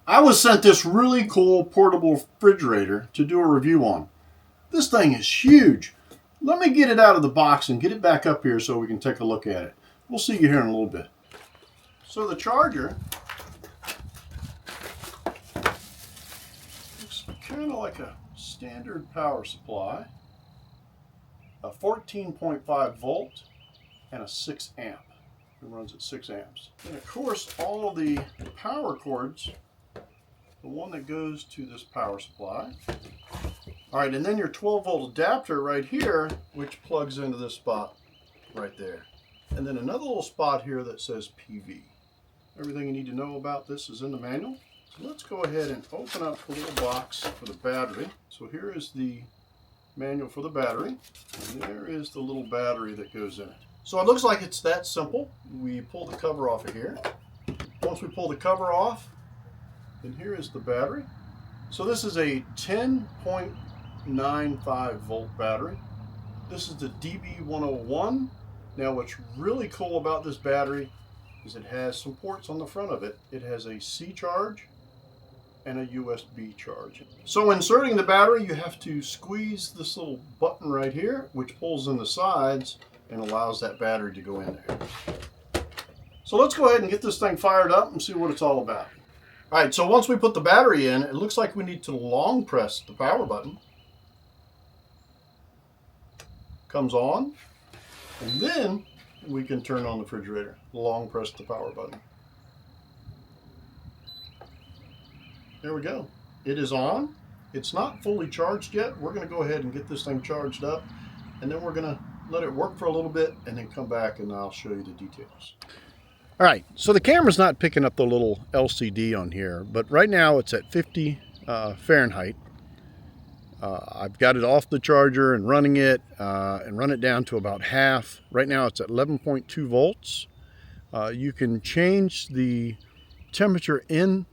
I was sent this really cool portable refrigerator to do a review on. This thing is huge. Let me get it out of the box and get it back up here so we can take a look at it. We'll see you here in a little bit. So the charger looks kind of like a standard power supply. A 14.5 volt and a 6 amp. It runs at 6 amps. And of course all of the power cords, the one that goes to this power supply. All right, and then your 12 volt adapter right here, which plugs into this spot right there. And then another little spot here that says PV. Everything you need to know about this is in the manual. So let's go ahead and open up the little box for the battery. So here is the manual for the battery, and there is the little battery that goes in it. So it looks like it's that simple. We pull the cover off of here. Once we pull the cover off, then here is the battery. So this is a 10.95 volt battery. This is the DB101. Now what's really cool about this battery is it has some ports on the front of it. It has a C charge and a USB charge. So inserting the battery, you have to squeeze this little button right here, which pulls in the sides and allows that battery to go in there. So let's go ahead and get this thing fired up and see what it's all about. All right, so once we put the battery in, it looks like we need to long press the power button. Comes on, and then we can turn on the refrigerator. Long press the power button. There we go. It is on. It's not fully charged yet. We're going to go ahead and get this thing charged up, and then we're going to let it work for a little bit and then come back and I'll show you the details. All right, so the camera's not picking up the little LCD on here, but right now it's at 50 Fahrenheit. I've got it off the charger and running it and run it down to about half. Right now it's at 11.2 volts. You can change the temperature in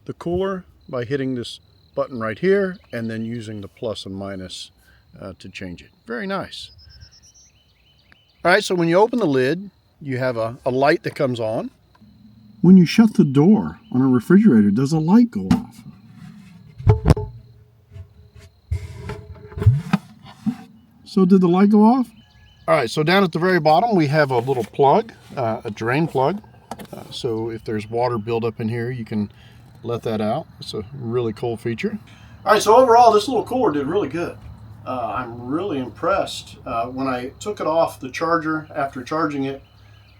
the cooler by hitting this button right here and then using the plus and minus to change it. Very nice. All right, so when you open the lid, you have a light that comes on. When you shut the door on a refrigerator, does a light go off? So did the light go off? All right, so down at the very bottom, we have a little plug, a drain plug. So if there's water buildup in here, you can let that out. It's a really cool feature. All right, so overall, this little cooler did really good. I'm really impressed. When I took it off the charger after charging it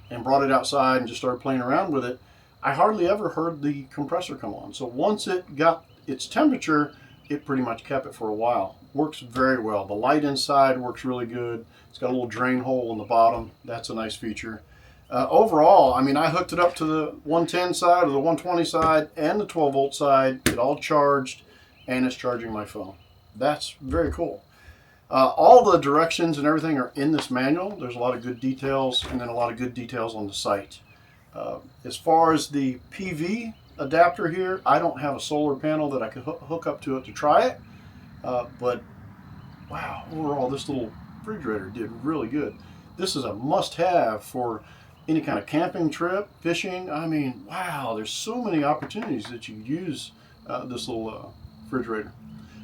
and brought it outside and just started playing around with it, I hardly ever heard the compressor come on. So once it got its temperature, it pretty much kept it for a while. Works very well. The light inside works really good. It's got a little drain hole in the bottom. That's a nice feature. Overall, I mean, I hooked it up to the 110 side or the 120 side and the 12 volt side. It all charged and it's charging my phone. That's very cool. All the directions and everything are in this manual. There's a lot of good details and then a lot of good details on the site. As far as the PV adapter here, I don't have a solar panel that I could hook up to it to try it. But wow, overall this little refrigerator did really good. This is a must-have for any kind of camping trip, fishing. I mean, wow, there's so many opportunities that you could use this little refrigerator.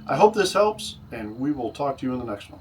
I hope this helps, and we will talk to you in the next one.